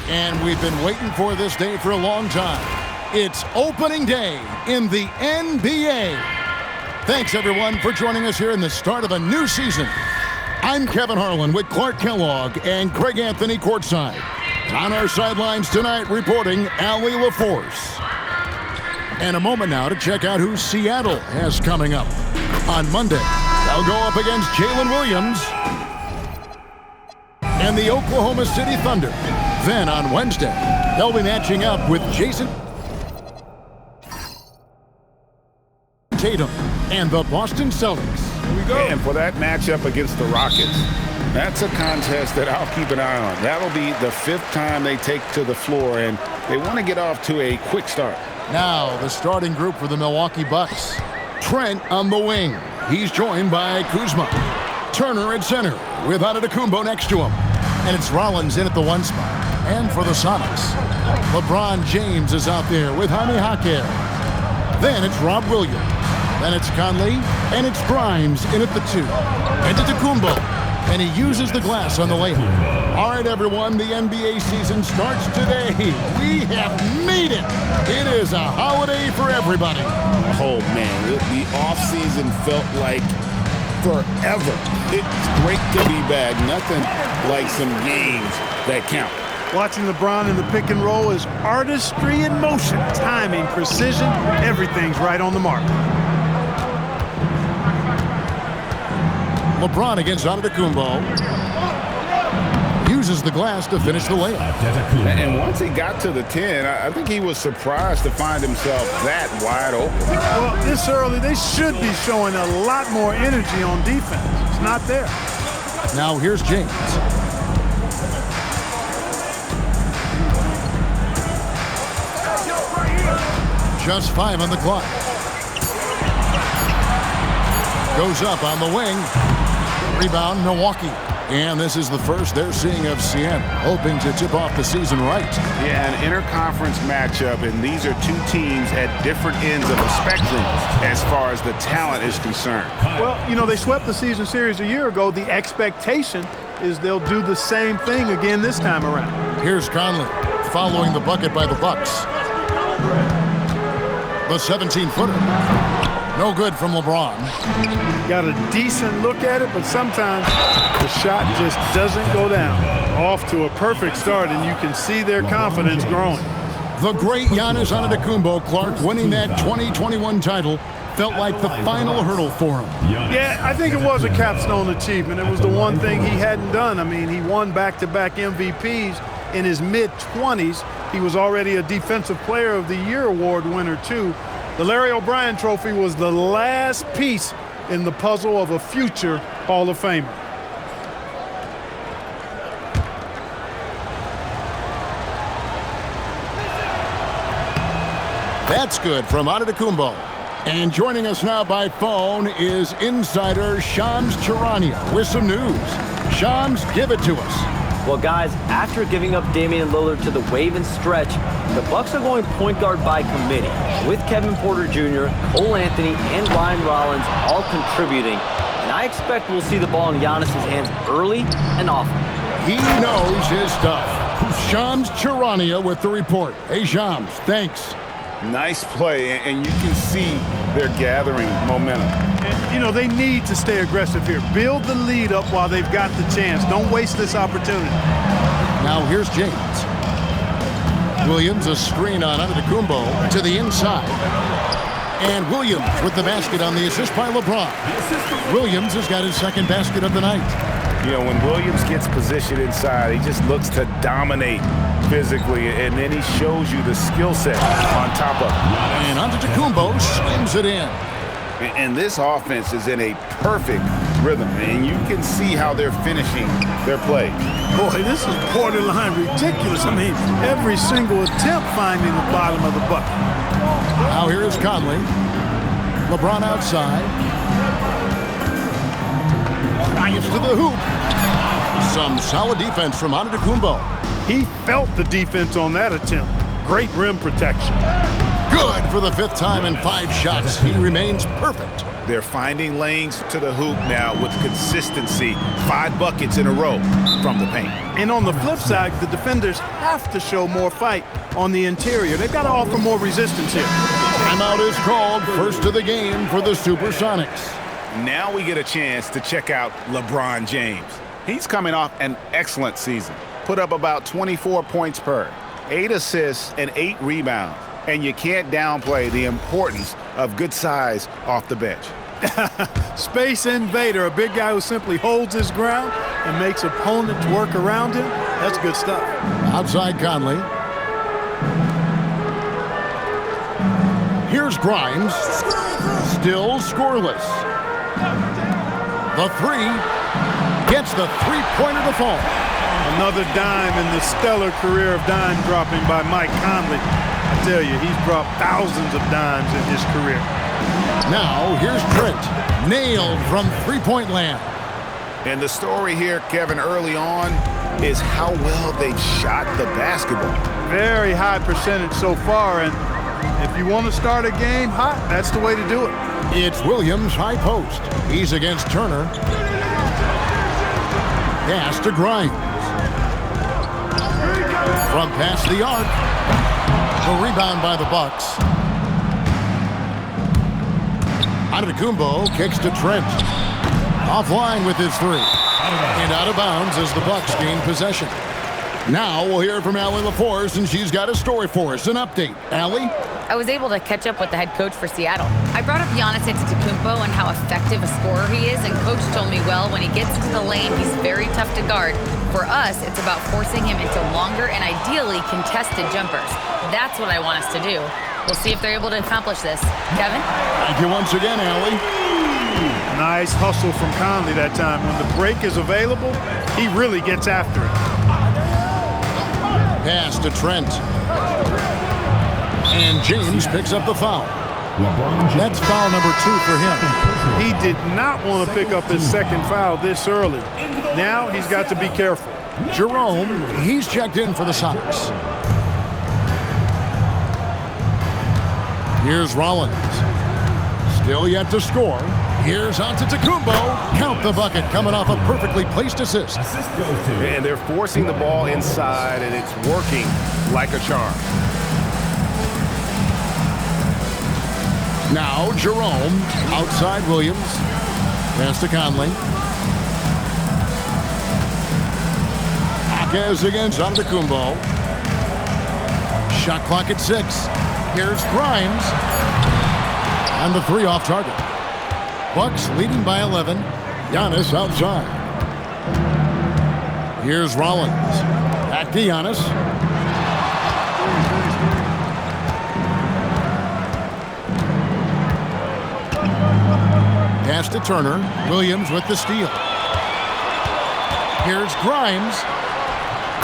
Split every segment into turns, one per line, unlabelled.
And we've been waiting for this day for a long time. It's opening day in the NBA. Thanks, everyone, for joining us here in the start of a new season. I'm Kevin Harlan with Clark Kellogg and Greg Anthony courtside. And on our sidelines tonight, reporting Allie LaForce. And a moment now to check out who Seattle has coming up. On Monday, they'll go up against Jalen Williams and the Oklahoma City Thunder. Then on Wednesday, they'll be matching up with Jason Tatum and the Boston Celtics. Here we go.
And for that matchup against the Rockets, that's a contest that I'll keep an eye on. That'll be the 5th time they take to the floor, and they want to get off to a quick start.
Now, the starting group for the Milwaukee Bucks. Trent on the wing. He's joined by Kuzma. Turner at center with Antetokounmpo next to him. And it's Rollins in at the 1 spot. And for the Sonics, LeBron James is out there with Jaime Jaquez. Then it's Rob Williams. Then it's Conley. And it's Grimes in at the 2. Antetokounmpo. And he uses the glass on the layup. All right, everyone, the NBA season starts today. We have made it. It is a holiday for everybody.
Oh, man, the offseason felt like forever. It's great to be back. Nothing like some games that count.
Watching LeBron in the pick and roll is artistry in motion. Timing, precision, everything's right on the mark.
LeBron against Antetokounmpo. Uses the glass to finish the layup.
And once he got to the 10, I think he was surprised to find himself that wide open.
Well, this early, they should be showing a lot more energy on defense. It's not there.
Now here's James. Just 5 on the clock. Goes up on the wing. Rebound, Milwaukee. And this is the first they're seeing of Seattle, hoping to tip off the season right.
Yeah, an interconference matchup, and these are two teams at different ends of the spectrum as far as the talent is concerned.
Well, you know, they swept the season series a year ago. The expectation is they'll do the same thing again this time around.
Here's Conley following the bucket by the Bucks. The 17-footer. No good from LeBron.
Got a decent look at it, but sometimes the shot just doesn't go down. Off to a perfect start, and you can see their confidence growing.
The great Giannis Antetokounmpo, Clark, winning that 2021 title felt like the final hurdle for him.
Yeah, I think it was a capstone achievement. It was the one thing he hadn't done. I mean, he won back-to-back MVPs in his mid-20s. He was already a Defensive Player of the Year award winner, too. The Larry O'Brien Trophy was the last piece in the puzzle of a future Hall of Famer.
That's good from Antetokounmpo. And joining us now by phone is insider Shams Charania with some news. Shams, give it to us.
Well, guys, after giving up Damian Lillard to the wave and stretch, the Bucks are going point guard by committee, with Kevin Porter Jr., Cole Anthony, and Ryan Rollins all contributing. And I expect we'll see the ball in Giannis' hands early and often.
He knows his stuff. Shams Charania with the report. Hey, Shams, thanks.
Nice play, and you can see they're gathering momentum.
And, you know, they need to stay aggressive here. Build the lead up while they've got the chance. Don't waste this opportunity.
Now here's James. Williams, a screen on Antetokounmpo to the inside. And Williams with the basket on the assist by LeBron. Williams has got his second basket of the night.
You know, when Williams gets positioned inside, he just looks to dominate physically, and then he shows you the skill set on top of it.
And Antetokounmpo slams it in.
And this offense is in a perfect rhythm, and you can see how they're finishing their play.
Boy, this is borderline ridiculous. I mean, every single attempt finding the bottom of the bucket.
Now here is Conley. LeBron outside. Drives to the hoop. Some solid defense from Antetokounmpo.
He felt the defense on that attempt. Great rim protection.
Good Good for the 5th time in 5 shots. He remains perfect.
They're finding lanes to the hoop now with consistency. 5 buckets in a row from the paint.
And on the flip side, the defenders have to show more fight on the interior. They've got to offer more resistance here.
Timeout is called. First of the game for the Supersonics.
Now we get a chance to check out LeBron James. He's coming off an excellent season. Put up about 24 points per, 8 assists, and 8 rebounds. And you can't downplay the importance of good size off the bench.
Space invader, a big guy who simply holds his ground and makes opponents work around him. That's good stuff.
Outside Conley. Here's Grimes. Still scoreless. The 3 gets the 3-pointer to fall.
Another dime in the stellar career of dime dropping by Mike Conley. I tell you, he's dropped thousands of dimes in his career.
Now, here's Trent. Nailed from 3-point land.
And the story here, Kevin, early on is how well they've shot the basketball.
Very high percentage so far, and if you want to start a game hot, that's the way to do it.
It's Williams high post. He's against Turner. Pass to Grimes. From past the arc. The rebound by the Bucks. Antetokounmpo kicks to Trent. Offline with his 3. And out of bounds as the Bucks gain possession. Now we'll hear from Allie LaForce, and she's got a story for us. An update. Allie?
I was able to catch up with the head coach for Seattle. I brought up Giannis Antetokounmpo and how effective a scorer he is, and coach told me, well, when he gets into the lane, he's very tough to guard. For us, it's about forcing him into longer and ideally contested jumpers. That's what I want us to do. We'll see if they're able to accomplish this. Kevin?
Thank you once again, Allie.
Nice hustle from Conley that time. When the break is available, he really gets after it.
Pass to Trent. And James picks up the foul. That's foul number 2 for him.
He did not want to pick up his second foul this early. Now he's got to be careful.
Jerome, he's checked in for the Sonics. Here's Rollins. Still yet to score. Here's Antetokounmpo. Count the bucket coming off a perfectly placed assist.
And they're forcing the ball inside, and it's working like a charm.
Now Jerome, outside Williams. Pass to Conley. Akez against Antetokounmpo. Shot clock at 6. Here's Grimes. And the 3 off target. Bucks leading by 11. Giannis outside. Here's Rollins. Back to Giannis. Pass to Turner. Williams with the steal. Here's Grimes.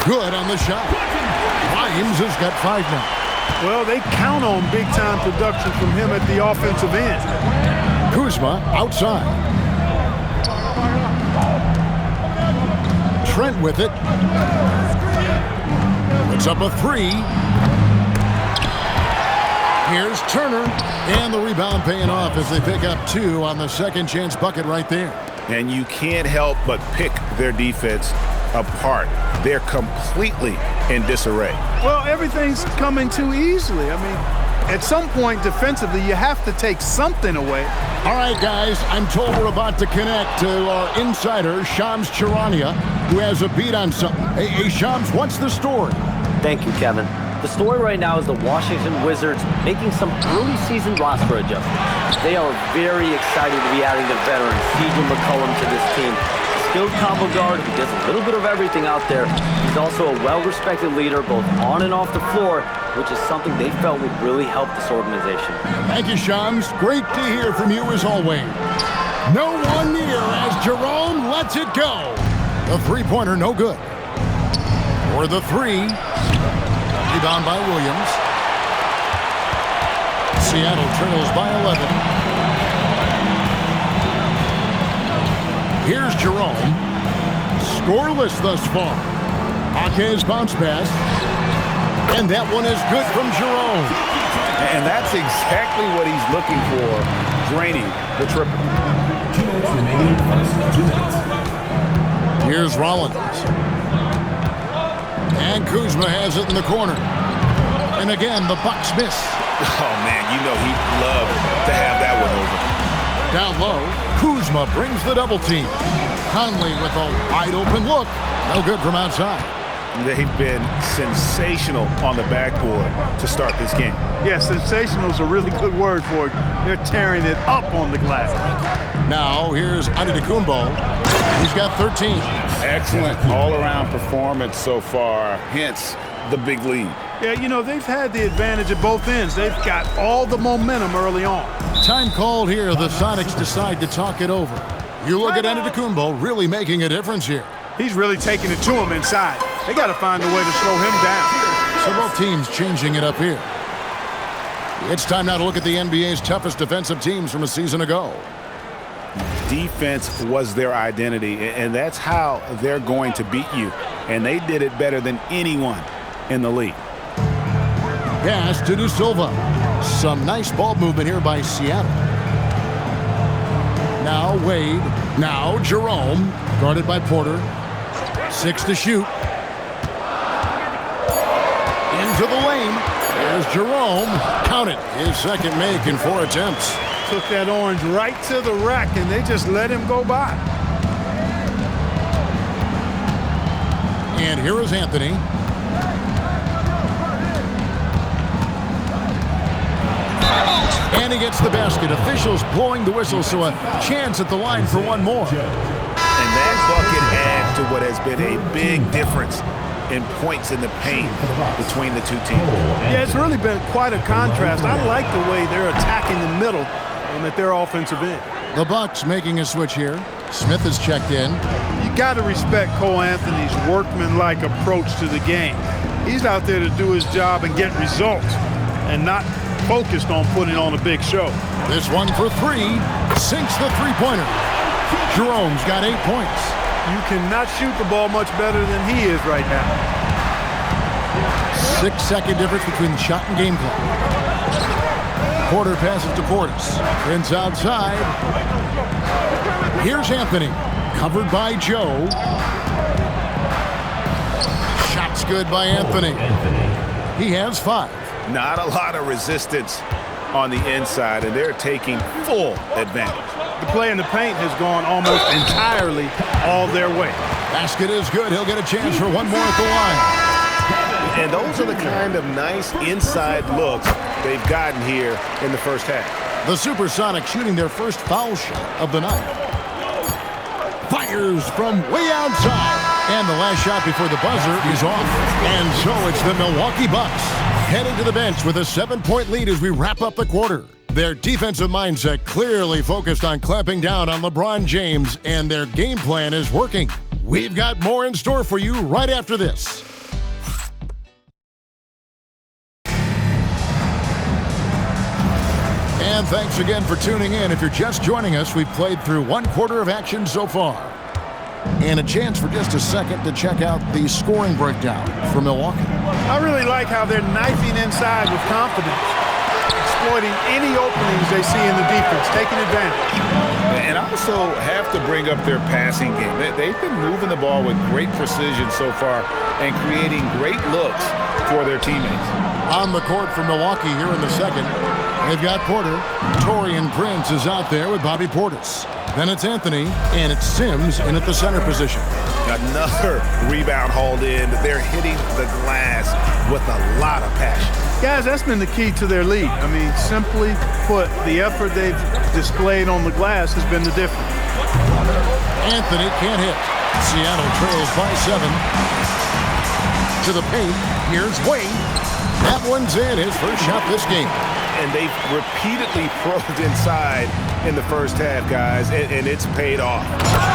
Good on the shot. Grimes has got 5 now.
Well, they count on big-time production from him at the offensive end.
Kuzma outside. Trent with it. Puts up a 3. Here's Turner. And the rebound paying off as they pick up 2 on the second chance bucket right there.
And you can't help but pick their defense apart. They're completely in disarray.
Well, everything's coming too easily. I mean, at some point defensively, you have to take something away.
All right, guys, I'm told we're about to connect to our insider, Shams Charania, who has a beat on something. Hey, Shams, what's the story?
Thank you, Kevin. The story right now is the Washington Wizards making some early season roster adjustments. They are very excited to be adding the veteran CJ McCollum to this team. Skilled combo guard who does a little bit of everything out there. He's also a well-respected leader both on and off the floor, which is something they felt would really help this organization.
Thank you, Shams. Great to hear from you as always. No one near as Jerome lets it go. The 3-pointer no good. For the 3. Rebound by Williams. Seattle trails by 11. Here's Jerome. Scoreless thus far. Akez bounce pass. And that one is good from Jerome.
And that's exactly what he's looking for, draining the triple.
2 minutes remaining. 2 minutes.
Here's Rollins. And Kuzma has it in the corner. And again, the Bucks miss.
Oh, man, you know he'd love to have that one over.
Down low, Kuzma brings the double team. Conley with a wide open look. No good from outside.
They've been sensational on the backboard to start this game.
Yeah, sensational is a really good word for it. They're tearing it up on the glass.
Now here's Antetokounmpo. He's got 13.
Excellent all-around performance so far, hence the big lead.
Yeah, you know, they've had the advantage at both ends. They've got all the momentum early on.
Time called here. The Sonics decide to talk it over. You look at Antetokounmpo really making a difference here.
He's really taking it to him inside. They got to find a way to slow him down.
So both teams changing it up here. It's time now to look at the NBA's toughest defensive teams from a season ago.
Defense was their identity, and that's how they're going to beat you. And they did it better than anyone in the league.
Pass to De Silva. Some nice ball movement here by Seattle. Now Wade. Now Jerome. Guarded by Porter. 6 to shoot. Into the lane. There's Jerome. Count it. His second make in 4 attempts.
Took that orange right to the rack, and they just let him go by.
And here is Anthony. And he gets the basket. Officials blowing the whistle, so a chance at the line for one more.
And that bucket adds to what has been a big difference in points in the paint between the two teams.
Yeah, it's really been quite a contrast. I like the way they're attacking the middle at their offensive end.
The Bucks making a switch here. Smith is checked in.
You got to respect Cole Anthony's workmanlike approach to the game. He's out there to do his job and get results and not focused on putting on a big show.
This one for 3. Sinks the three-pointer. Jerome's got 8 points.
You cannot shoot the ball much better than he is right now.
6-second difference between the shot and game clock. Porter passes to Portis. Prince outside. Here's Anthony. Covered by Joe. Shot's good by Anthony. He has 5.
Not a lot of resistance on the inside, and they're taking full advantage.
The play in the paint has gone almost entirely all their way.
Basket is good. He'll get a chance for one more at the line.
And those are the kind of nice inside looks they've gotten here in the first half.
The Supersonics shooting their first foul shot of the night. Fires from way outside. And the last shot before the buzzer is off. And so it's the Milwaukee Bucks headed to the bench with a 7-point lead as we wrap up the quarter. Their defensive mindset clearly focused on clamping down on LeBron James, and their game plan is working. We've got more in store for you right after this. And thanks again for tuning in. If you're just joining us, we've played through 1 quarter of action so far. And a chance for just a second to check out the scoring breakdown for Milwaukee.
I really like how they're knifing inside with confidence, exploiting any openings they see in the defense, taking advantage.
And also have to bring up their passing game. They've been moving the ball with great precision so far and creating great looks for their teammates.
On the court for Milwaukee here in the second, they've got Porter. Taurean Prince is out there with Bobby Portis. Then it's Anthony, and it's Sims in at the center position.
Another rebound hauled in. They're hitting the glass with a lot of passion.
Guys, that's been the key to their lead. I mean, simply put, the effort they've displayed on the glass has been the difference.
Anthony can't hit. Seattle trails by 7. To the paint, here's Wade. That one's in, his first shot this game.
And they've repeatedly probed inside in the first half, guys, and it's paid off.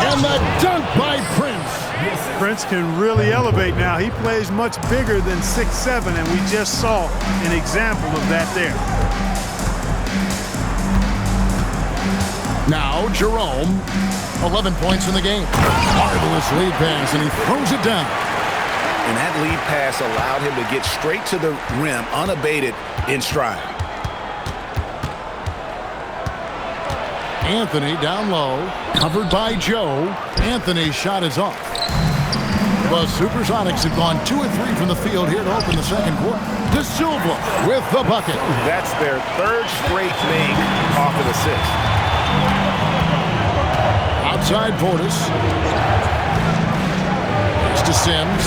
And the dunk by Prince.
Prince can really elevate now. He plays much bigger than 6'7", and we just saw an example of that there.
Now Jerome, 11 points in the game. Marvelous lead pass, and he throws it down.
And that lead pass allowed him to get straight to the rim unabated in stride.
Anthony down low, covered by Joe. Anthony's shot is off. The Supersonics have gone 2 of 3 from the field here to open the second quarter. De Silva with the bucket.
That's their third straight make off of the 6.
Outside Portis. It's to Sims.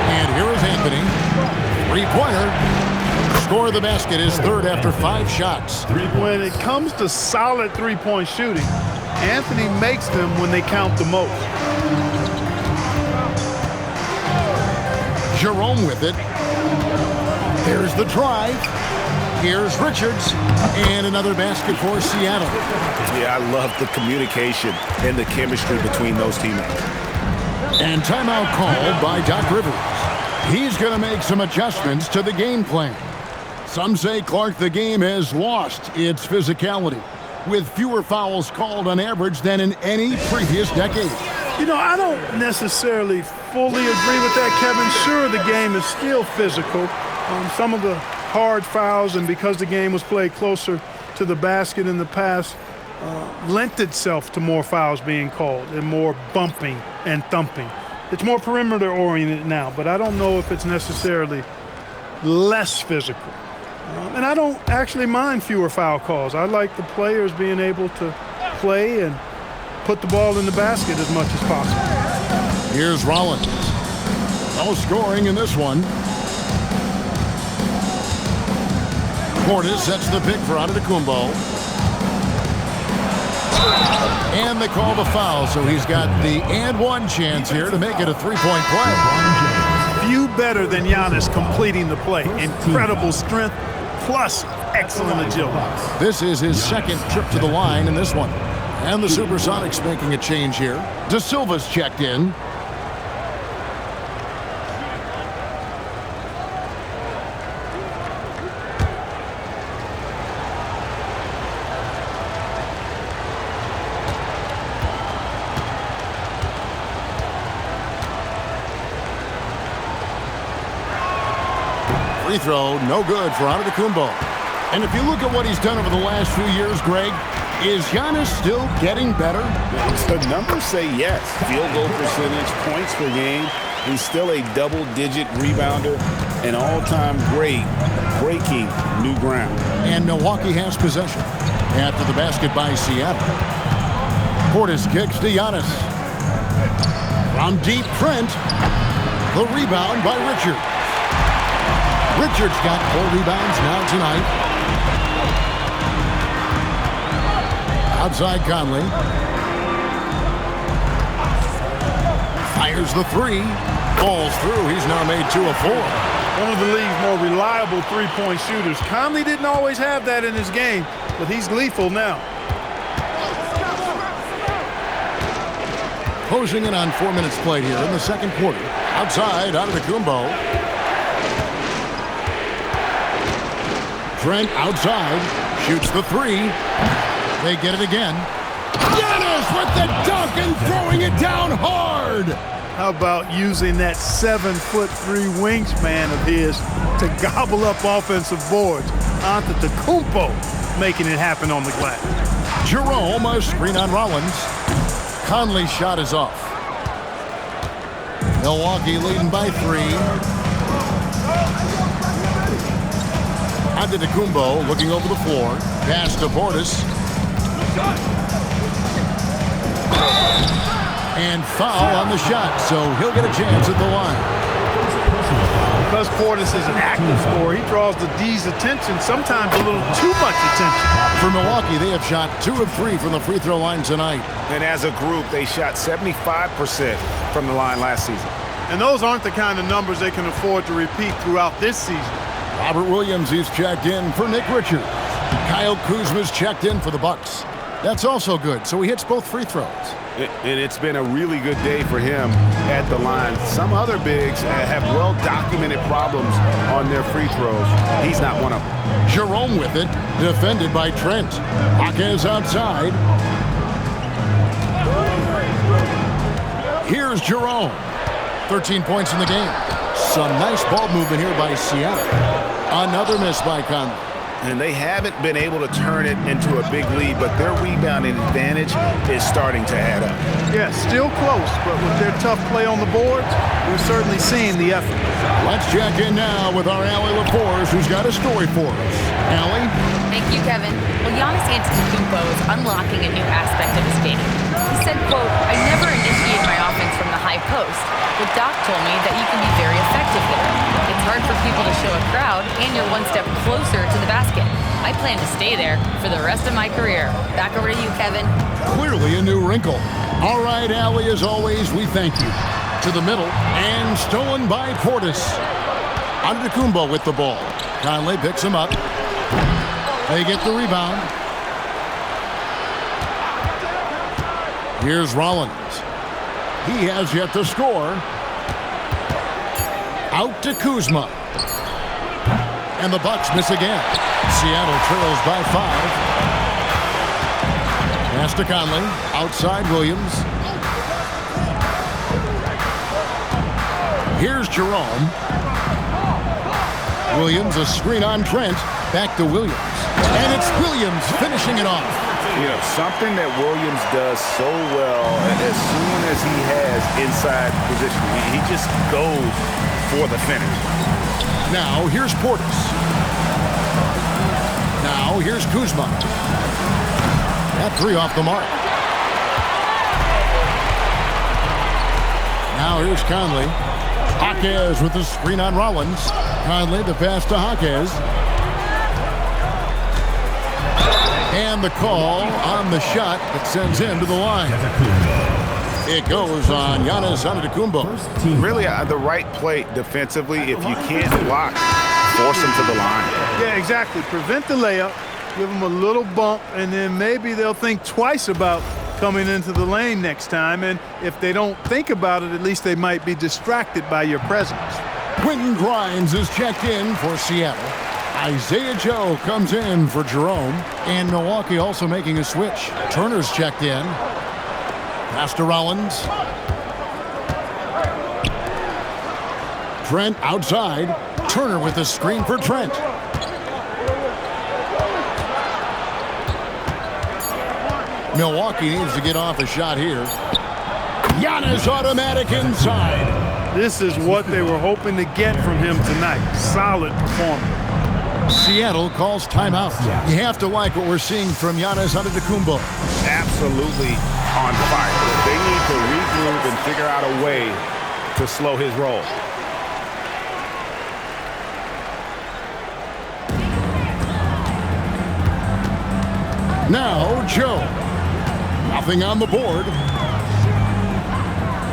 And here is Anthony. Three-pointer. Score of the basket is third after 5 shots.
When it comes to solid three-point shooting, Anthony makes them when they count the most.
Jerome with it. There's the drive. Here's Richards. And another basket for Seattle.
Yeah, I love the communication and the chemistry between those teammates.
And timeout called by Doc Rivers. He's going to make some adjustments to the game plan. Some say, Clark, the game has lost its physicality, with fewer fouls called on average than in any previous decade.
You know, I don't necessarily fully agree with that, Kevin. Sure, the game is still physical. Some of the hard fouls, and because the game was played closer to the basket in the past, lent itself to more fouls being called and more bumping and thumping. It's more perimeter-oriented now, but I don't know if it's necessarily less physical. And I don't actually mind fewer foul calls. I like the players being able to play and put the ball in the basket as much as possible.
Here's Rollins. No scoring in this one. Portis sets the pick for Antetokounmpo. And they call the foul, so he's got the and one chance here to make it a three-point play.
Few better than Giannis completing the play. Incredible strength plus excellent agility.
This is his second trip to the line in this one. And the Supersonics making a change here. De Silva's checked in. Free throw, no good for Antetokounmpo. And if you look at what he's done over the last few years, Greg, is Giannis still getting better?
The numbers say yes. Field goal percentage, points per game. He's still a double-digit rebounder, an all-time great, breaking new ground.
And Milwaukee has possession after the basket by Seattle. Portis kicks to Giannis. From deep, Trent. The rebound by Richard. Richards got 4 rebounds now tonight. Outside Conley. Fires the 3. Falls through. He's now made 2 of 4.
One of the league's more reliable three-point shooters. Conley didn't always have that in his game, but he's lethal now.
Closing in on 4 minutes played here in the second quarter. Outside, Antetokounmpo. Trent outside, shoots the 3. They get it again. Giannis with the dunk and throwing it down hard.
How about using that 7'3" wingspan of his to gobble up offensive boards? Antetokounmpo making it happen on the glass.
Jerome, a screen on Rollins. Conley's shot is off. Milwaukee leading by 3. Antetokounmpo looking over the floor. Pass to Portis. And foul on the shot, so he'll get a chance at the line.
Because Portis is an active scorer, he draws the D's attention, sometimes a little too much attention.
For Milwaukee, they have shot 2 of 3 from the free throw line tonight.
And as a group, they shot 75% from the line last season.
And those aren't the kind of numbers they can afford to repeat throughout this season.
Robert Williams is checked in for Nick Richards. Kyle Kuzma's checked in for the Bucks. That's also good, so he hits both free throws.
And it's been a really good day for him at the line. Some other bigs have well-documented problems on their free throws. He's not one of them.
Jerome with it, defended by Trent. Jaquez outside. Here's Jerome. 13 points in the game. Some nice ball movement here by Seattle. Another miss by Conley.
And they haven't been able to turn it into a big lead, but their rebounding advantage is starting to add up.
Yeah, still close, but with their tough play on the boards, we're certainly seeing the effort.
Let's check in now with our Allie LaForce, who's got a story for us. Allie?
Thank you, Kevin. Well, Giannis Antetokounmpo is unlocking a new aspect of his game. He said, quote, "I never initiate my offense from the high post, but Doc told me that you can be very effective there. It's hard for people to show a crowd, and you're one step closer to the basket. I plan to stay there for the rest of my career." Back over to you, Kevin.
Clearly a new wrinkle. All right, Allie, as always, we thank you. To the middle, and stolen by Portis. Antetokounmpo with the ball. Conley picks him up. They get the rebound. Here's Rollins. He has yet to score. Out to Kuzma. And the Bucks miss again. Seattle trails by 5. Pass to Conley. Outside Williams. Here's Jerome. Williams, a screen on Trent. Back to Williams. And it's Williams finishing it off.
You know, something that Williams does so well, and as soon as he has inside position, he just goes for the finish.
Now, here's Portis. Now, here's Kuzma. That 3 off the mark. Now, here's Conley. Jaquez with the screen on Rollins. Conley, the pass to Jaquez. And the call on the shot that sends him to the line. It goes on Giannis Antetokounmpo.
Really, the right play defensively. If you can't block, force him to the line.
Yeah, exactly. Prevent the layup, give them a little bump, and then maybe they'll think twice about coming into the lane next time. And if they don't think about it, at least they might be distracted by your presence.
Quentin Grimes is checked in for Seattle. Isaiah Joe comes in for Jerome. And Milwaukee also making a switch. Turner's checked in. Pass to Rollins. Trent outside. Turner with the screen for Trent. Milwaukee needs to get off a shot here. Giannis automatic inside.
This is what they were hoping to get from him tonight. Solid performance.
Seattle calls timeout. You have to like what we're seeing from Giannis Antetokounmpo.
Absolutely on fire. They need to regroup and figure out a way to slow his roll.
Now, Joe. Nothing on the board.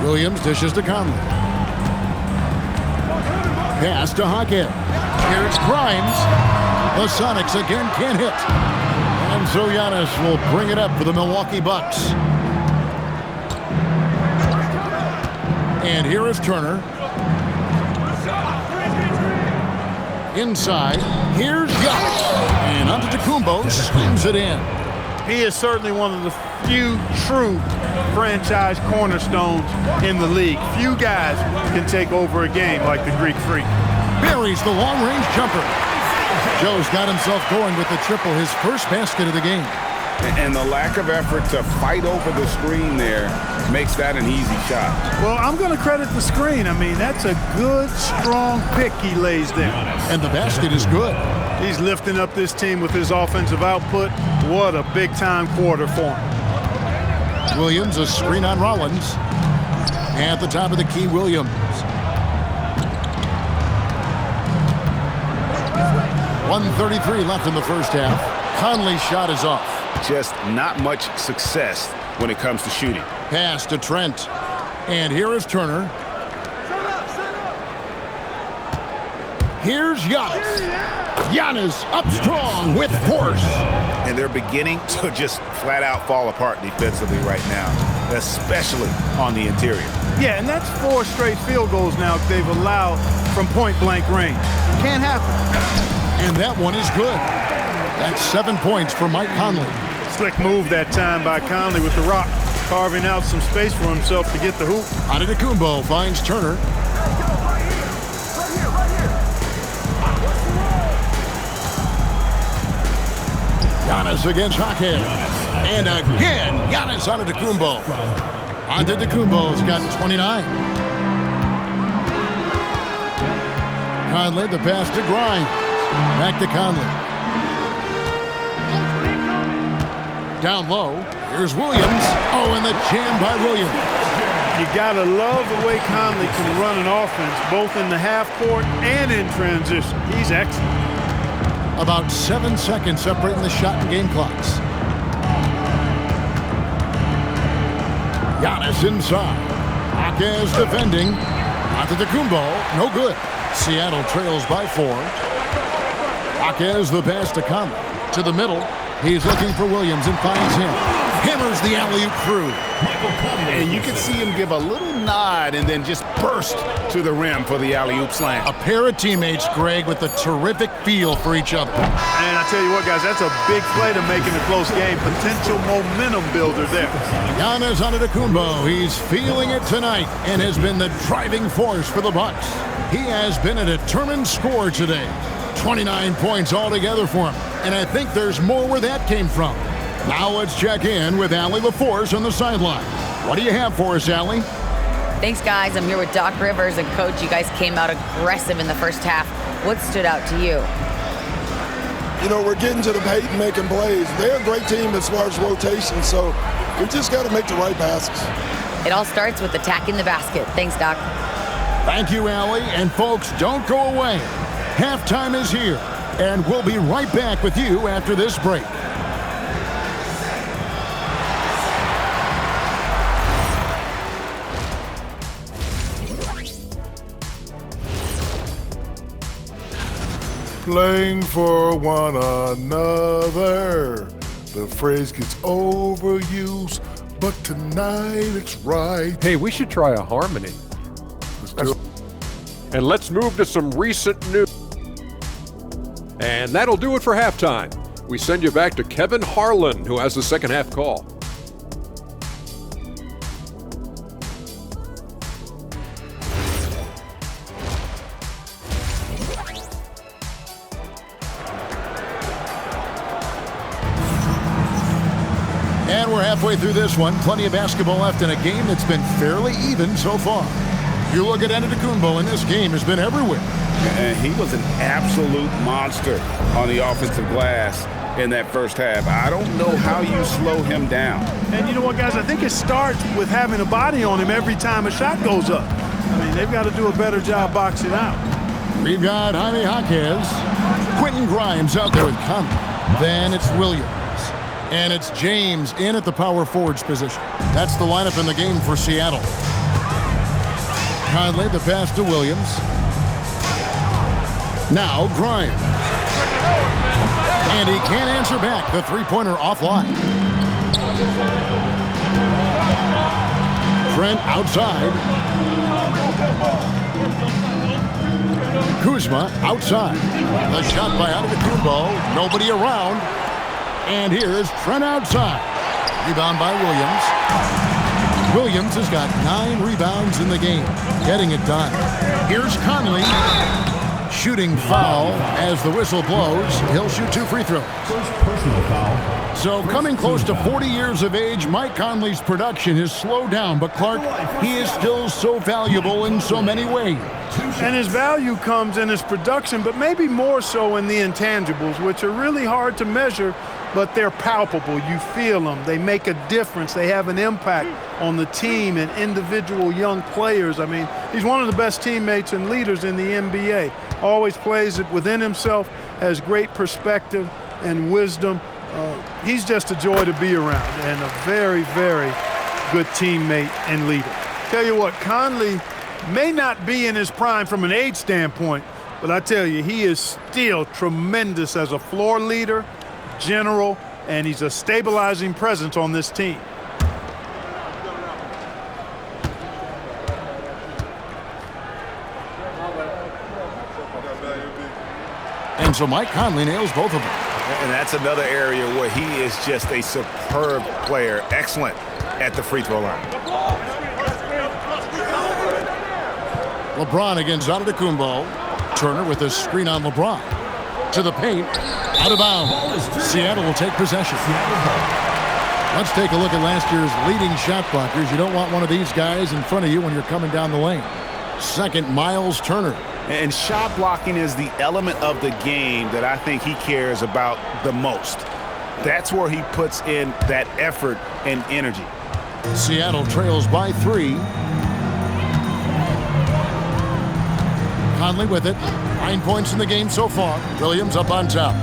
Williams dishes to Conley. Pass to Jaquez. Here's Grimes. The Sonics again can't hit. And so Giannis will bring it up for the Milwaukee Bucks. And here is Turner. Inside. Here's Giannis. And Antetokounmpo swings it in.
He is certainly one of the few true franchise cornerstones in the league. Few guys can take over a game like the Greek Freak.
Buries the long-range jumper. Joe's got himself going with the triple, his first basket of the game.
And the lack of effort to fight over the screen there makes that an easy shot.
Well, I'm going to credit the screen. I mean, that's a good, strong pick he lays there.
And the basket is good.
He's lifting up this team with his offensive output. What a big-time quarter for him.
Williams, a screen on Rollins. At the top of the key, Williams. 1:33 left in the first half. Conley's shot is off.
Just not much success when it comes to shooting.
Pass to Trent. And here is Turner. Here's Giannis. Giannis up strong with force.
And they're beginning to just flat out fall apart defensively right now, especially on the interior.
Yeah, and that's 4 straight field goals now they've allowed from point-blank range. Can't happen.
And that one is good. That's 7 points for Mike Conley.
Slick move that time by Conley with the rock, carving out some space for himself to get the hoop.
Antetokounmpo finds Turner. Giannis against Jaquez. And again, Giannis Antetokounmpo. Antetokounmpo's got 29. Conley, the pass to Grimes. Back to Conley. Down low. Here's Williams. Oh, and the jam by Williams.
You got to love the way Conley can run an offense, both in the half court and in transition. He's excellent.
About 7 seconds separating the shot and game clocks. Giannis inside. Jaquez defending. Antetokounmpo, no good. Seattle trails by 4. Jaquez the pass to Conley. To the middle. He's looking for Williams and finds him. Hammers the alley-oop through.
And you can see him give a little nod and then just burst to the rim for the alley-oop slam.
A pair of teammates, Greg, with a terrific feel for each other.
And I tell you what, guys, that's a big play to make in a close game. Potential momentum builder there.
Giannis Antetokounmpo, he's feeling it tonight and has been the driving force for the Bucks. He has been a determined scorer today. 29 points altogether for him. And I think there's more where that came from. Now let's check in with Allie LaForce on the sideline. What do you have for us, Allie?
Thanks, guys. I'm here with Doc Rivers. And, Coach, you guys came out aggressive in the first half. What stood out to you?
You know, we're getting to the paint and making plays. They're a great team as far as rotation, so we just got to make the right passes.
It all starts with attacking the basket. Thanks, Doc.
Thank you, Allie. And, folks, don't go away. Halftime is here, and we'll be right back with you after this break.
Playing for one another. The phrase gets overused, but tonight it's right.
Hey, we should try a harmony.
Let's do it.
And let's move to some recent news. And that'll do it for halftime. We send you back to Kevin Harlan, who has the second half call.
And we're halfway through this one. Plenty of basketball left in a game that's been fairly even so far. You look at Antetokounmpo, and this game has been everywhere.
And he was an absolute monster on the offensive glass in that first half. I don't know how you slow him down.
And you know what, guys? I think it starts with having a body on him every time a shot goes up. I mean, they've got to do a better job boxing out.
We've got Jaime Jaquez. Quentin Grimes out there with Conley. Then it's Williams. And it's James in at the power forwards position. That's the lineup in the game for Seattle. Conley, the pass to Williams. Now Grimes. And he can't answer back. The three-pointer offline. Trent outside. Kuzma outside. The shot by Antetokounmpo. Nobody around. And here's Trent outside. Rebound by Williams. Williams has got 9 rebounds in the game. Getting it done. Here's Conley. Shooting foul as the whistle blows. He'll shoot 2 free throws.
First personal foul.
So coming close to 40 years of age, Mike Conley's production has slowed down. But Clark, he is still so valuable in so many ways.
And his value comes in his production, but maybe more so in the intangibles, which are really hard to measure, but they're palpable. You feel them. They make a difference. They have an impact on the team and individual young players. I mean, he's one of the best teammates and leaders in the NBA. Always plays it within himself, has great perspective and wisdom. He's just a joy to be around and a very, very good teammate and leader. Tell you what, Conley may not be in his prime from an age standpoint, but I tell you, he is still tremendous as a floor leader, general, and he's a stabilizing presence on this team.
And so Mike Conley nails both of them.
And that's another area where he is just a superb player. Excellent at the free throw line.
LeBron against Antetokounmpo. Turner with a screen on LeBron. To the paint. Out of bounds. Seattle will take possession. Let's take a look at last year's leading shot blockers. You don't want one of these guys in front of you when you're coming down the lane. Second, Miles Turner.
And shot blocking is the element of the game that I think he cares about the most. That's where he puts in that effort and energy.
Seattle trails by 3. Conley with it. 9 points in the game so far. Williams up on top.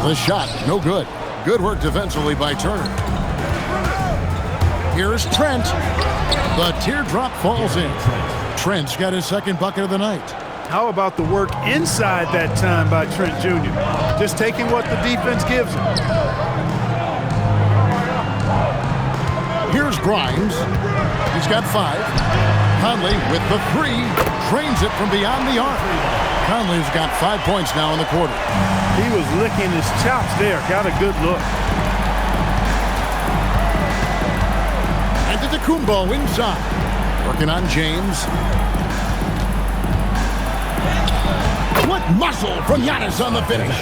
The shot, no good. Good work defensively by Turner. Here's Trent. The teardrop falls in. Trent's got his second bucket of the night.
How about the work inside that time by Trent Jr.? Just taking what the defense gives him.
Here's Grimes. He's got 5. Conley with the 3. Drains it from beyond the arc. Conley's got 5 points now in the quarter.
He was licking his chops there. Got a good look.
Antetokounmpo inside. Working on James. What muscle from Giannis on the finish.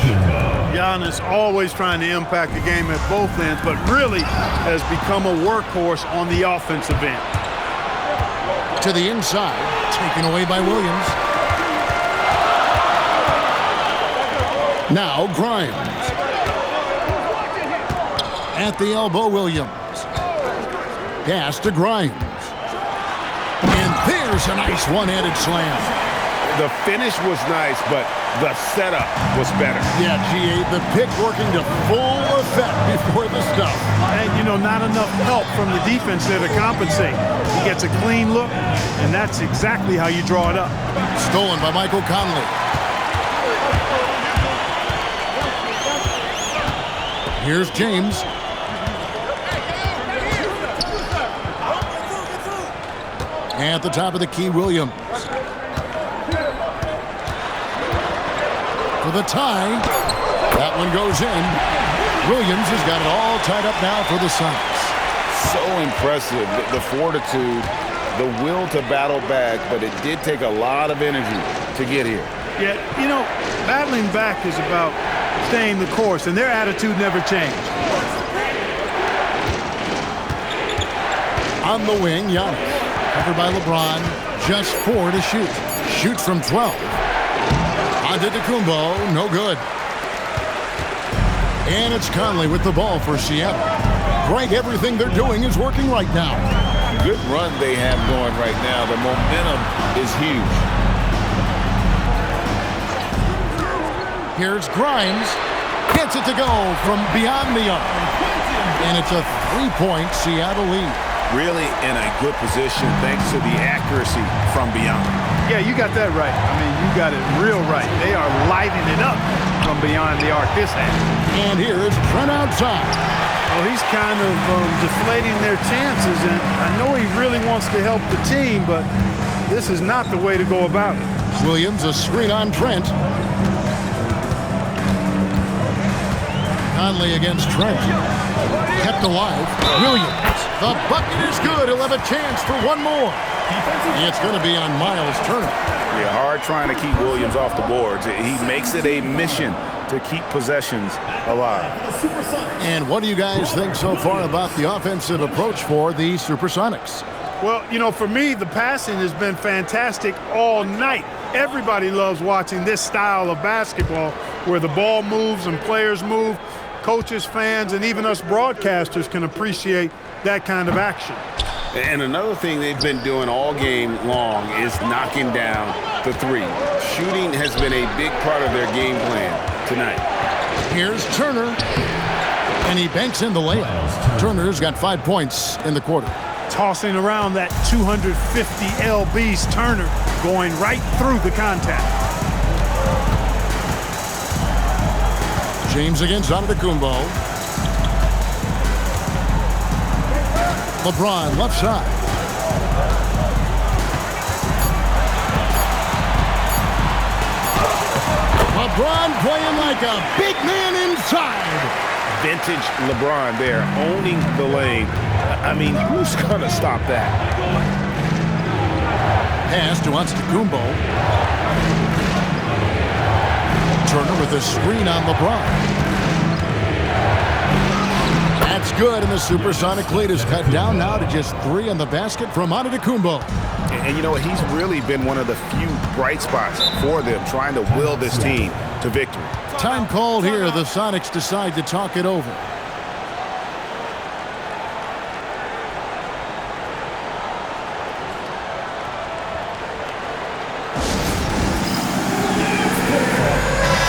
Giannis always trying to impact the game at both ends, but really has become a workhorse on the offensive end.
To the inside. Taken away by Williams. Now Grimes. At the elbow, Williams. Pass to Grimes. And there's a nice one-handed slam.
The finish was nice, but the setup was better.
Yeah, G.A., the pick working to full effect before the stuff.
And, you know, not enough help from the defense there to compensate. He gets a clean look, and that's exactly how you draw it up.
Stolen by Michael Conley. Here's James. At the top of the key, Williams. For the tie. That one goes in. Williams has got it all tied up now for the Suns.
So impressive. The fortitude, the will to battle back, but it did take a lot of energy to get here.
Yeah, you know, battling back is about staying the course, and their attitude never changed.
On the wing, Giannis. Covered by LeBron. Just 4 to shoot. Shoots from 12. Antetokounmpo, no good. And it's Conley with the ball for Seattle. Right, everything they're doing is working right now.
Good run they have going right now. The momentum is huge.
Here's Grimes. Gets it to go from beyond the arc. And it's a 3-point Seattle lead.
Really in a good position thanks to the accuracy from beyond.
Yeah, you got that right. I mean, you got it real right. They are lighting it up from beyond the arc this half.
And here's Trent outside.
Well, he's kind of deflating their chances, and I know he really wants to help the team, but this is not the way to go about it.
Williams, a screen on Trent. Conley against Trent. Kept alive. Williams. The bucket is good. He'll have a chance for one more. It's going to be on Miles Turner.
Yeah, hard trying to keep Williams off the boards. He makes it a mission to keep possessions alive.
And what do you guys think so far about the offensive approach for the Supersonics?
Well, you know, for me, the passing has been fantastic all night. Everybody loves watching this style of basketball where the ball moves and players move. Coaches, fans, and even us broadcasters can appreciate that kind of action.
And another thing they've been doing all game long is knocking down the 3. Shooting has been a big part of their game plan tonight.
Here's Turner. And he banks in the layup. Turner's got 5 points in the quarter.
Tossing around that 250 lbs, Turner going right through the contact.
James against Antetokounmpo. LeBron left side. LeBron playing like a big man inside.
Vintage LeBron there, owning the lane. I mean, who's going to stop that?
Pass to Antetokounmpo. Turner with a screen on LeBron. That's good, and the Supersonic lead is cut down now to just 3 on the basket from Antetokounmpo.
And you know what? He's really been one of the few bright spots for them, trying to will this team to victory.
Time called here. The Sonics decide to talk it over.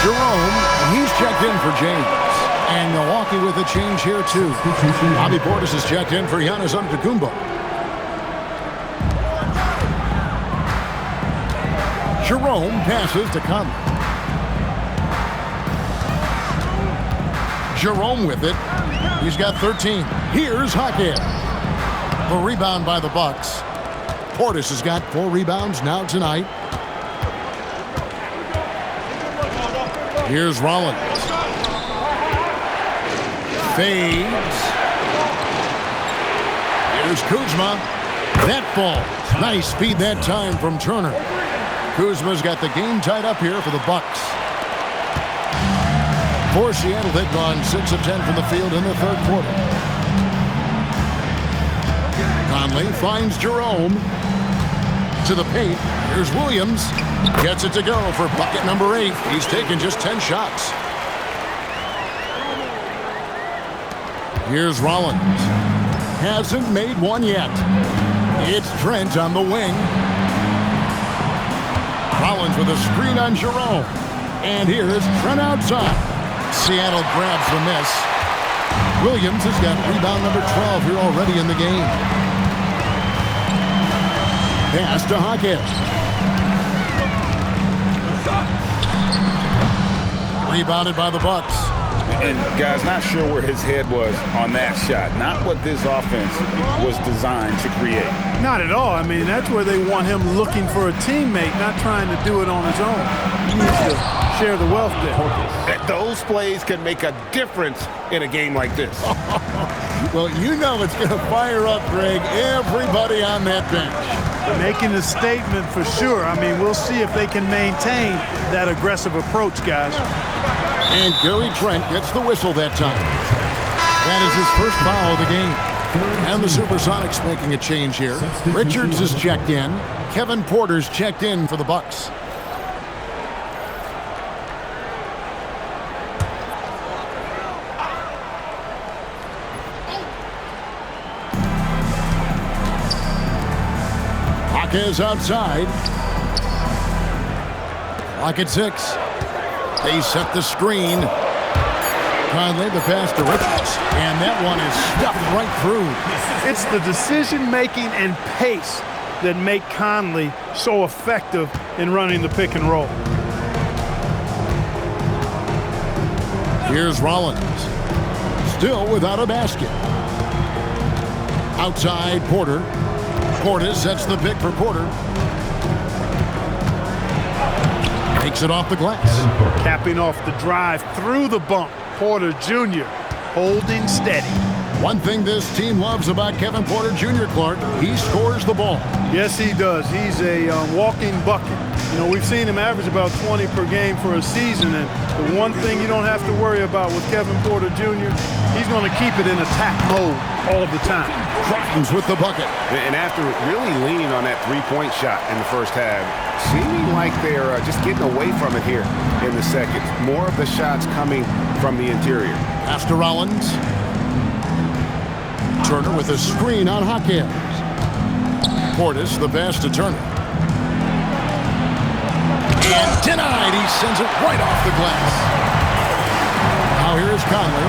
Jerome, he's checked in for James. And Milwaukee with a change here, too. Bobby Portis is checked in for Giannis Antetokounmpo. Jerome passes to Conley. Jerome with it. He's got 13. Here's Hackett. The rebound by the Bucks. Portis has got 4 rebounds now tonight. Here's Rollins. Fades. Here's Kuzma. That falls. Nice speed that time from Turner. Kuzma's got the game tied up here for the Bucks. For Seattle, they've gone 6 of 10 from the field in the third quarter. Conley finds Jerome. To the paint. Here's Williams. Gets it to go for bucket number 8. He's taken just 10 shots. Here's Rollins. Hasn't made one yet. It's Trent on the wing. Rollins with a screen on Jerome. And here's Trent outside. Seattle grabs the miss. Williams has got rebound number 12 here already in the game. Pass to Hackett. Rebounded by the Bucks.
And guys, not sure where his head was on that shot. Not what this offense was designed to create.
Not at all. I mean, that's where they want him looking for a teammate, not trying to do it on his own. He needs to share the wealth there.
Those plays can make a difference in a game like this.
Well, you know it's going to fire up, Greg, everybody on that bench.
Making a statement for sure. I mean, we'll see if they can maintain that aggressive approach, guys.
And Gary Trent gets the whistle that time. That is his first foul of the game. And the Supersonics making a change here. Richards is checked in. Kevin Porter's checked in for the Bucks. Is outside. Clock at 6. They set the screen. Conley the pass to Richards. And that one is stuffed right through.
It's the decision-making and pace that make Conley so effective in running the pick and roll.
Here's Rollins. Still without a basket. Outside Porter. Portis sets the pick for Porter. Takes it off the glass.
Capping off the drive through the bump. Porter Jr. holding steady.
One thing this team loves about Kevin Porter Jr., Clark, he scores the ball.
Yes, he does. He's a walking bucket. You know, we've seen him average about 20 per game for a season, and the one thing you don't have to worry about with Kevin Porter Jr., he's going to keep it in attack mode all the time.
Crichton's with the bucket.
And after really leaning on that three-point shot in the first half, seeming like they're just getting away from it here in the second. More of the shots coming from the interior.
Pass to Rollins. Turner with a screen on Hackett. Portis the pass to Turner. And denied. He sends it right off the glass. Now here's Conley.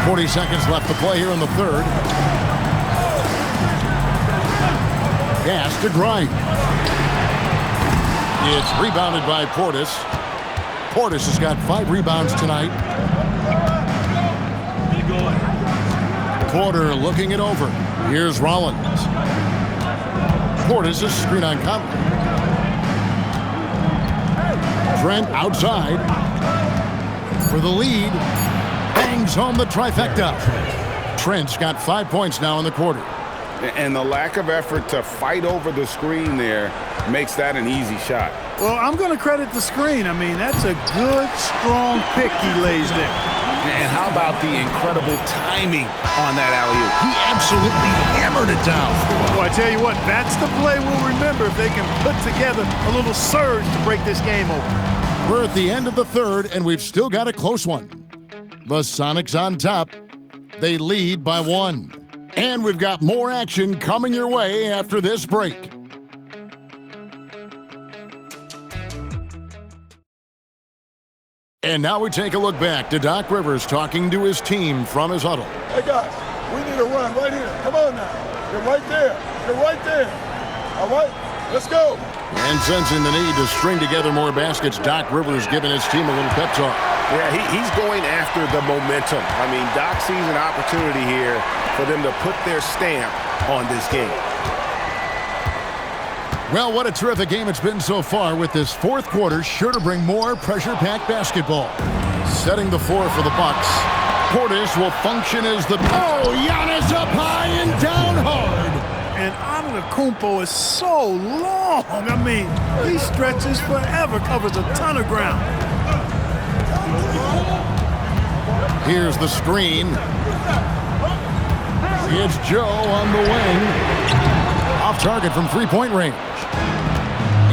40 seconds left to play here in the third. Pass to Grimes. It's rebounded by Portis. Portis has got 5 rebounds tonight. Porter looking it over. Here's Rollins. Portis is screen on Conley. Trent outside for the lead. Bangs home the trifecta. Trent's got 5 points now in the quarter.
And the lack of effort to fight over the screen there makes that an easy shot.
Well, I'm going to credit the screen. I mean, that's a good, strong pick he lays there.
And how about the incredible timing on that alley-oop?
He absolutely hammered it down.
Well, I tell you what, that's the play we'll remember if they can put together a little surge to break this game open.
We're at the end of the third, and we've still got a close one. The Sonics on top. They lead by 1. And we've got more action coming your way after this break. And now we take a look back to Doc Rivers talking to his team from his huddle.
Hey, guys, we need a run right here. Come on now. You're right there. You're right there. All right, let's go.
And sensing the need to string together more baskets, Doc Rivers giving his team a little pep talk.
Yeah, he's going after the momentum. I mean, Doc sees an opportunity here for them to put their stamp on this game.
Well, what a terrific game it's been so far, with this fourth quarter sure to bring more pressure-packed basketball. Setting the floor for the Bucks. Portis will function as the... Oh, Giannis up high and down hard.
And Antetokounmpo is so long. I mean, he stretches forever, covers a ton of ground.
Here's the screen. It's Joe on the wing. Off target from three-point range.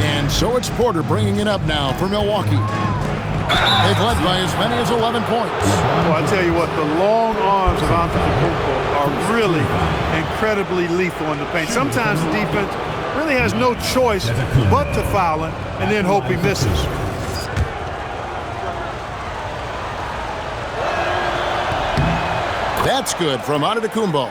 And so it's Porter bringing it up now for Milwaukee. They've led by as many as 11 points.
Well, I tell you what, the long arms of Antetokounmpo are really incredibly lethal in the paint. Sometimes the defense really has no choice but to foul him and then hope he misses.
That's good from Antetokounmpo.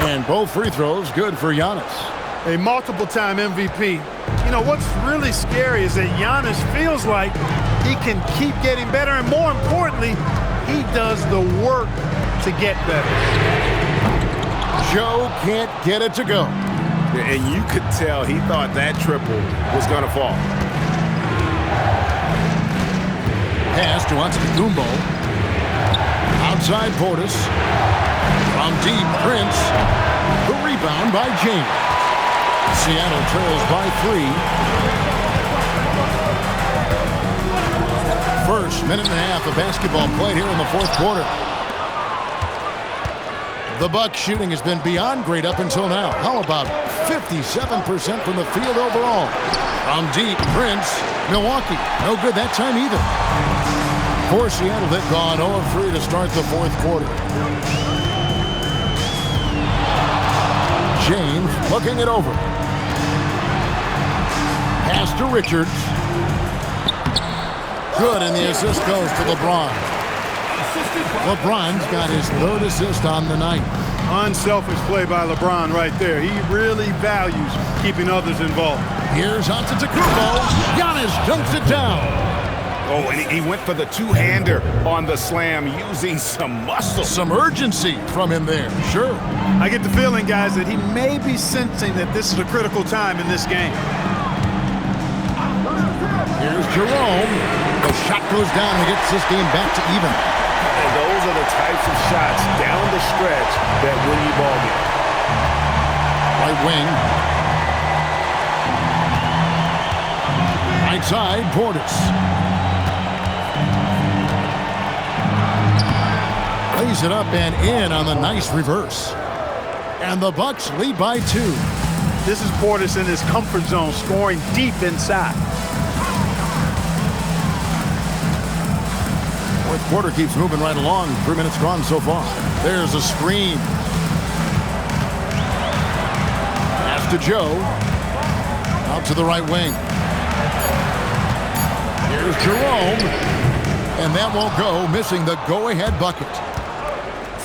And both free throws good for Giannis.
A multiple-time MVP. You know, what's really scary is that Giannis feels like he can keep getting better, and more importantly, he does the work to get better.
Joe can't get it to go.
And you could tell he thought that triple was going to fall.
Pass to Antetokounmpo. Outside Portis. From deep, Prince. The rebound by James. Seattle trails by 3. First minute and a half of basketball played here in the fourth quarter. The Bucks shooting has been beyond great up until now. How about 57% from the field overall? From deep, Prince. Milwaukee, no good that time either. For Seattle, they've gone 0-3 to start the fourth quarter. James looking it over. Pass to Richards. Good, and the assist goes to LeBron. LeBron's got his third assist on the night.
Unselfish play by LeBron right there. He really values keeping others involved.
Here's Antetokounmpo. Giannis dunks it down.
Oh, and he went for the two-hander on the slam, using some muscle.
Some urgency from him there, sure.
I get the feeling, guys, that he may be sensing that this is a critical time in this game.
Here's Jerome. The shot goes down and gets this game back to even.
And those are the types of shots down the stretch that win you ball game.
Right wing. Right side, Portis. Lays it up and in on the nice reverse. And the Bucks lead by 2.
This is Portis in his comfort zone, scoring deep inside.
Fourth quarter keeps moving right along. 3 minutes gone so far. There's a screen. Pass to Joe. Out to the right wing. Here's Jerome. And that won't go, missing the go-ahead bucket.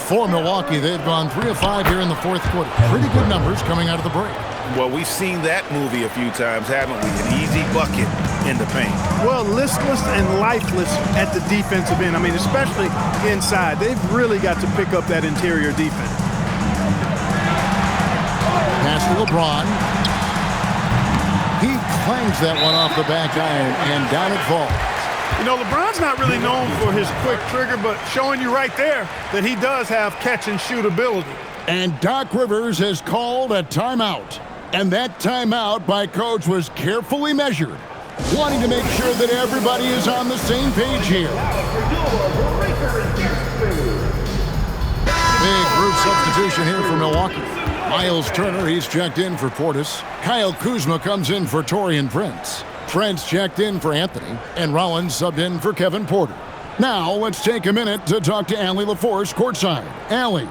For Milwaukee, they've gone 3 of 5 here in the fourth quarter. Pretty good numbers coming out of the break.
Well, we've seen that movie a few times, haven't we? An easy bucket in the paint.
Well, listless and lifeless at the defensive end. I mean, especially inside. They've really got to pick up that interior defense.
Pass to LeBron. He clangs that one off the back iron, and down it falls.
You know, LeBron's not really known for his quick trigger, but showing you right there that he does have catch-and-shoot ability.
And Doc Rivers has called a timeout. And that timeout by Coach was carefully measured, wanting to make sure that everybody is on the same page here. Big group substitution here for Milwaukee. Miles Turner, he's checked in for Portis. Kyle Kuzma comes in for Taurean Prince. Trent's checked in for Anthony. And Rollins subbed in for Kevin Porter. Now, let's take a minute to talk to Allie LaForce courtside. Allie.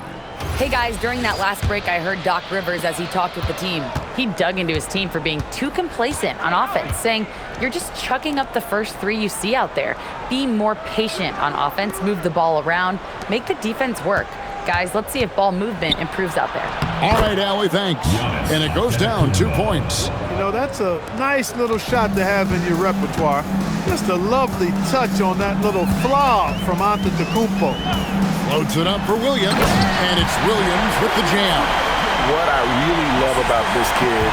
Hey guys, during that last break, I heard Doc Rivers as he talked with the team. He dug into his team for being too complacent on offense, saying, you're just chucking up the first three you see out there. Be more patient on offense, move the ball around, make the defense work. Guys, let's see if ball movement improves out there.
All right, Allie, thanks. And it goes down 2 points.
You know, that's a nice little shot to have in your repertoire. Just a lovely touch on that little flaw from Antetokounmpo.
Loads it up for Williams, and it's Williams with the jam.
What I really love about this kid,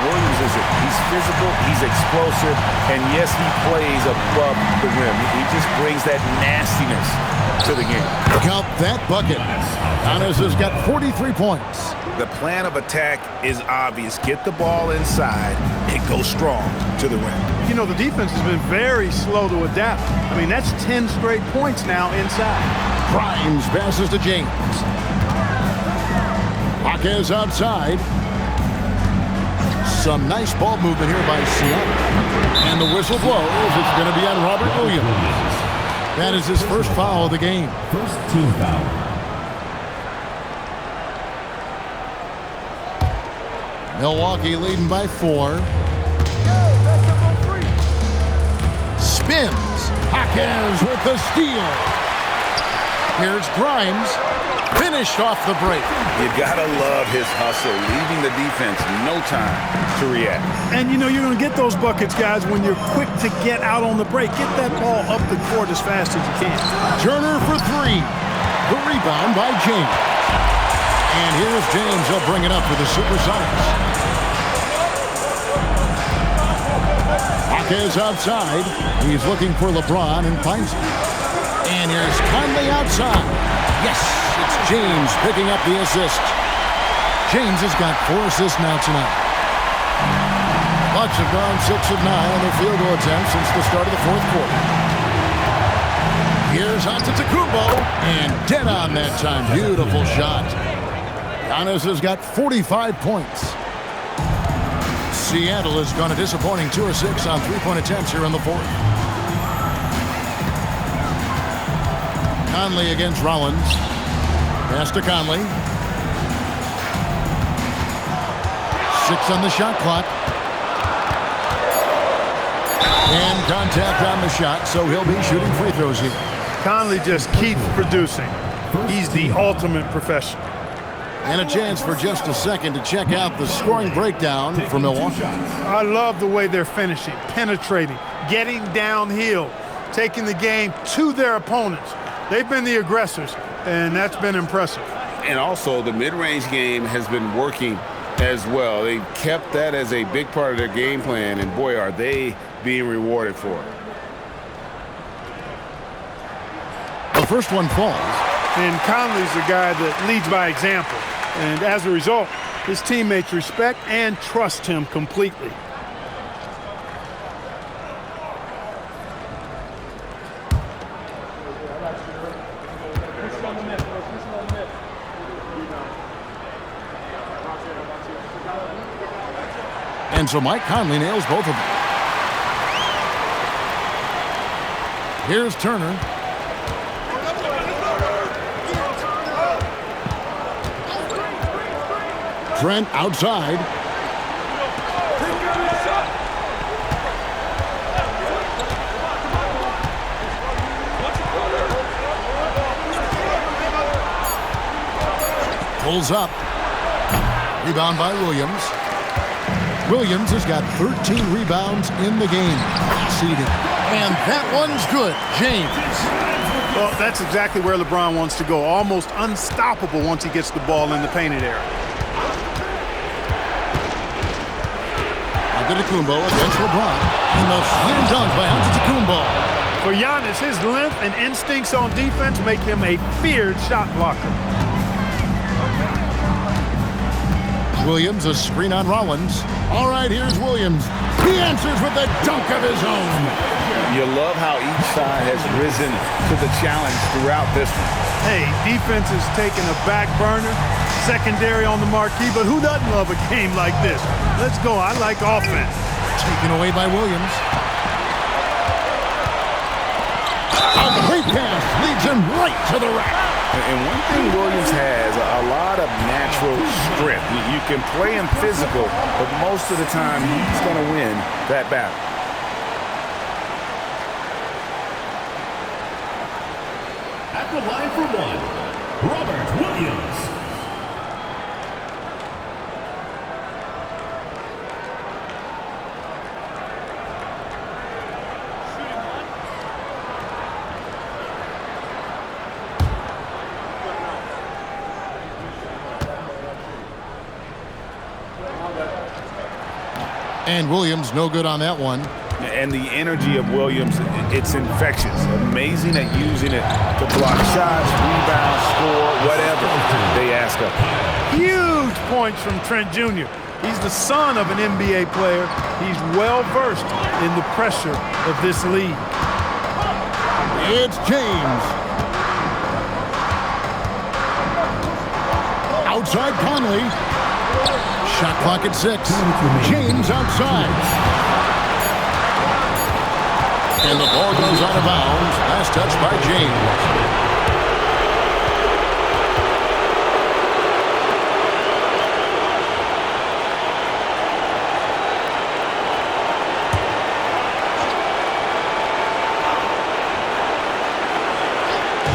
Williams he's physical, he's explosive, and yes, he plays above the rim. He just brings that nastiness to the game.
Count that bucket. Giannis has got 43 points.
The plan of attack is obvious. Get the ball inside and go strong to the rim.
You know, the defense has been very slow to adapt. I mean, that's 10 straight points now inside.
Grimes passes to James. Jaquez outside. Some nice ball movement here by Seattle. And the whistle blows. It's going to be on Robert Williams. That is his first foul of the game.
First team foul.
Milwaukee leading by 4. Spins. Jaquez with the steal. Here's Grimes. Finished off the break.
You gotta love his hustle, leaving the defense no time to react.
And you know you're gonna get those buckets, guys, when you're quick to get out on the break. Get that ball up the court as fast as you can.
Turner for 3. The rebound by James. And here's James. He'll bring it up for the Supersonics. Jaquez outside. He's looking for LeBron and finds him. And here's Conley outside. Yes, it's James picking up the assist. James has got 4 assists now tonight. Bucks have gone 6 of 9 on their field goal attempts since the start of the fourth quarter. Here's Antetokounmpo, and dead on that time. Beautiful shot. Giannis has got 45 points. Seattle has gone a disappointing 2 of 6 on 3-point attempts here in the fourth. Conley against Rollins. Pass to Conley. 6 on the shot clock. And contact on the shot, so he'll be shooting free throws here.
Conley just keeps producing. He's the ultimate professional.
And a chance for just a second to check out the scoring breakdown for Milwaukee.
I love the way they're finishing, penetrating, getting downhill, taking the game to their opponents. They've been the aggressors, and that's been impressive.
And also, the mid-range game has been working as well. They kept that as a big part of their game plan, and boy, are they being rewarded for it.
The first one falls.
And Conley's the guy that leads by example. And as a result, his teammates respect and trust him completely.
And so Mike Conley nails both of them. Here's Turner. Trent outside. Pulls up. Rebound by Williams. Williams has got 13 rebounds in the game. Seated. And that one's good. James.
Well, that's exactly where LeBron wants to go. Almost unstoppable once he gets the ball in the painted area.
Antetokounmpo against LeBron. And the slam dunk by Antetokounmpo.
For Giannis, his length and instincts on defense make him a feared shot blocker.
Williams, a screen on Rollins. All right, here's Williams. He answers with a dunk of his own.
You love how each side has risen to the challenge throughout this one.
Hey, defense is taking a back burner, secondary on the marquee, but who doesn't love a game like this? Let's go. I like offense.
Taken away by Williams. A great pass leads him right to the rack.
And one thing Williams has, a lot of natural strength. You can play him physical, but most of the time he's going to win that battle.
At the line for one, Robert Williams.
And Williams no good on that one.
And the energy of Williams, it's infectious. Amazing at using it to block shots, rebound, score, whatever they ask of him.
Huge points from Trent Jr. He's the son of an NBA player. He's well-versed in the pressure of this league.
It's James. Outside Conley. Shot clock at 6. James outside. And the ball goes out of bounds. Last touch by James.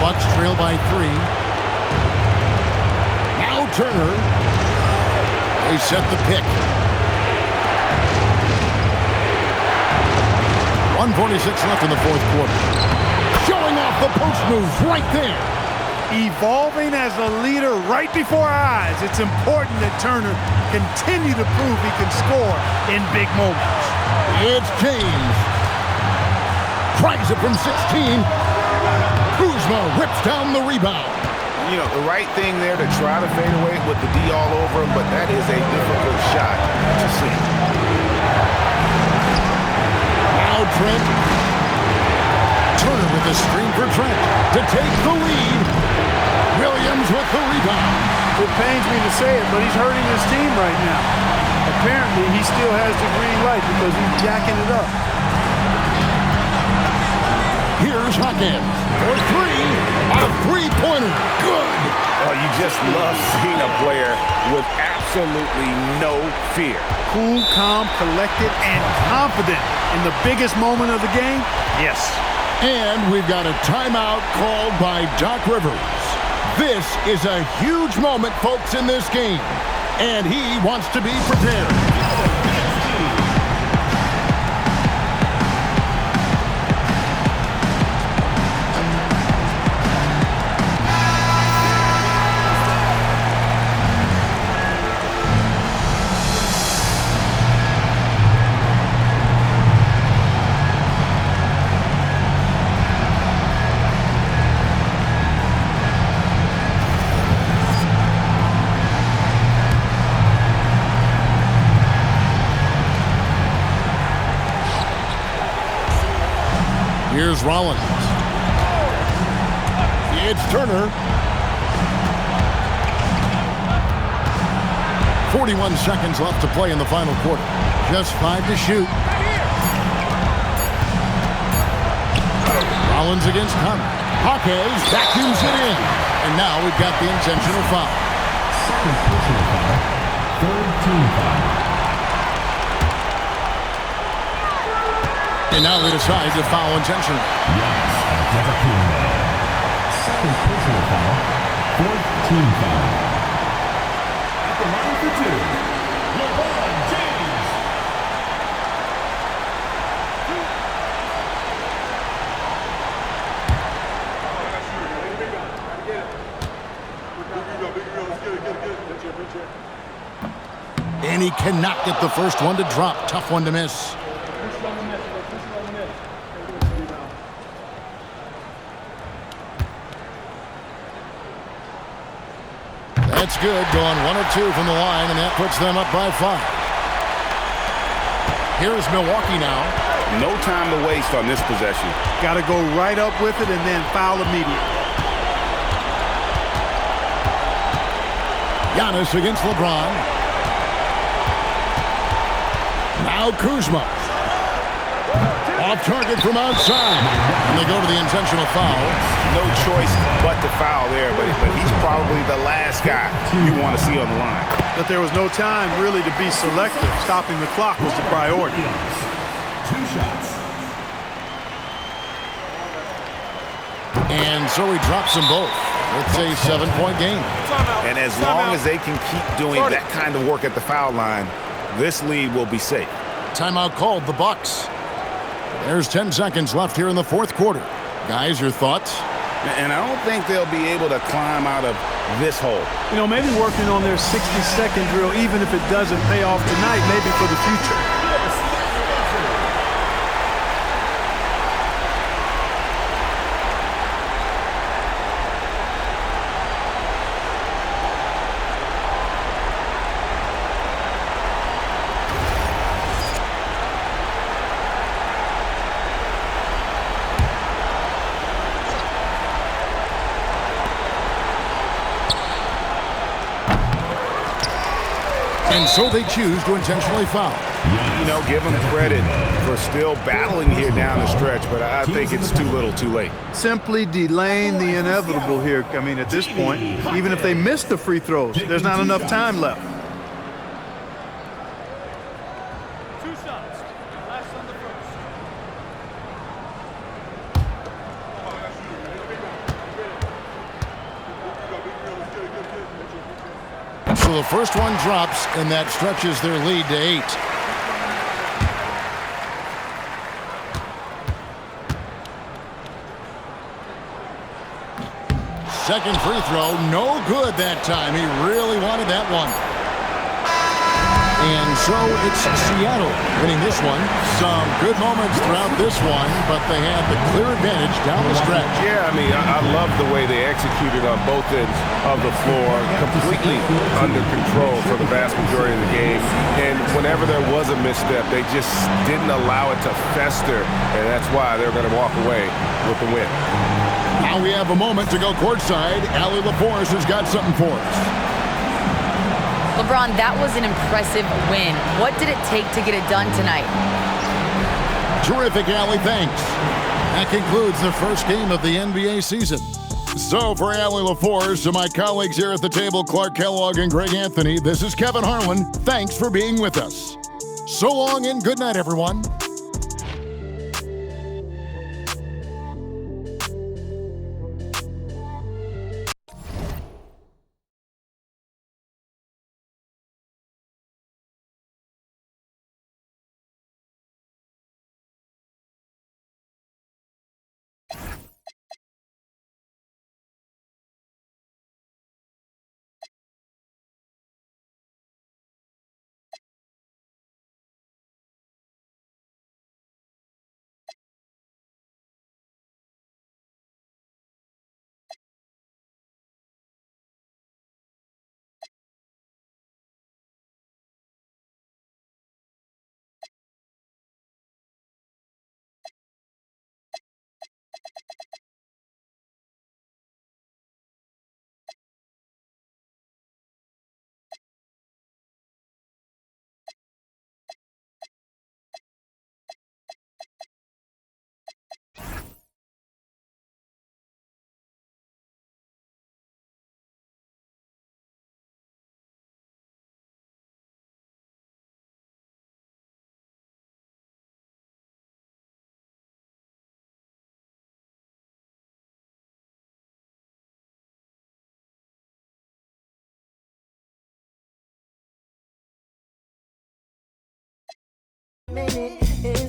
Bucks trail by 3. Now Turner. They set the pick. 1:46 left in the fourth quarter. Showing off the post moves right there.
Evolving as a leader right before our eyes. It's important that Turner continue to prove he can score in big moments.
It's James. Tries it from 16. Kuzma whips down the rebound.
You know, the right thing there to try to fade away with the D all over him, but that is a difficult shot to see.
Now Trent. Turner with the screen for Trent to take the lead. Williams with the rebound.
It pains me to say it, but he's hurting his team right now. Apparently, he still has the green light because he's jacking it up.
Here's Hawkins for 3. A three-pointer. Good.
Oh, you just love seeing a player with absolutely no fear.
Cool, calm, collected, and confident in the biggest moment of the game? Yes.
And we've got a timeout called by Doc Rivers. This is a huge moment, folks, in this game. And he wants to be prepared. Here's Rollins. It's Turner. 41 seconds left to play in the final quarter. Just 5 to shoot. Rollins against Conley. Hawkins vacuums it in. And now we've got the intentional foul.
Second personal foul. Third team foul.
And now they decide to foul intentionally.
Giannis Antetokounmpo. Second personal foul. Fourth team foul. At the line for 2, LeBron James.
And he cannot get the first one to drop. Tough one to miss. That's good, going 1 of 2 from the line, and that puts them up by 5. Here's Milwaukee now.
No time to waste on this possession.
Got to go right up with it and then foul immediately.
Giannis against LeBron. Now Kuzma. Off target from outside. And they go to the intentional foul.
No choice but to foul there, but he's probably the last guy you want to see on the line.
But there was no time really to be selective. Stopping the clock was the priority.
2 shots.
And so he drops them both. It's a 7-point game.
And as long as they can keep doing that kind of work at the foul line, this lead will be safe.
Timeout called, the Bucks. There's 10 seconds left here in the fourth quarter. Guys, your thoughts?
And I don't think they'll be able to climb out of this hole.
You know, maybe working on their 60-second drill, even if it doesn't pay off tonight, maybe for the future.
And so they choose to intentionally foul.
You know, give them credit for still battling here down the stretch, but I think it's too little too late.
Simply delaying the inevitable here. I mean, at this point, even if they miss the free throws, there's not enough time left.
2 shots. Last on the first.
So the first one drops, and that stretches their lead to 8. Second free throw, no good that time. He really wanted that one. And so it's Seattle winning this one. Some good moments throughout this one, but they had the clear advantage down the stretch.
Yeah, I mean, I love the way they executed on both ends of the floor, completely under control for the vast majority of the game. And whenever there was a misstep, they just didn't allow it to fester, and that's why they're going to walk away with the win.
Now we have a moment to go courtside. Allie LaForce has got something for us.
LeBron, that was an impressive win. What did it take to get it done tonight?
Terrific, Allie. Thanks. That concludes the first game of the NBA season. So for Allie LaForce and my colleagues here at the table, Clark Kellogg and Greg Anthony, this is Kevin Harlan. Thanks for being with us. So long and good night, everyone.
Minute.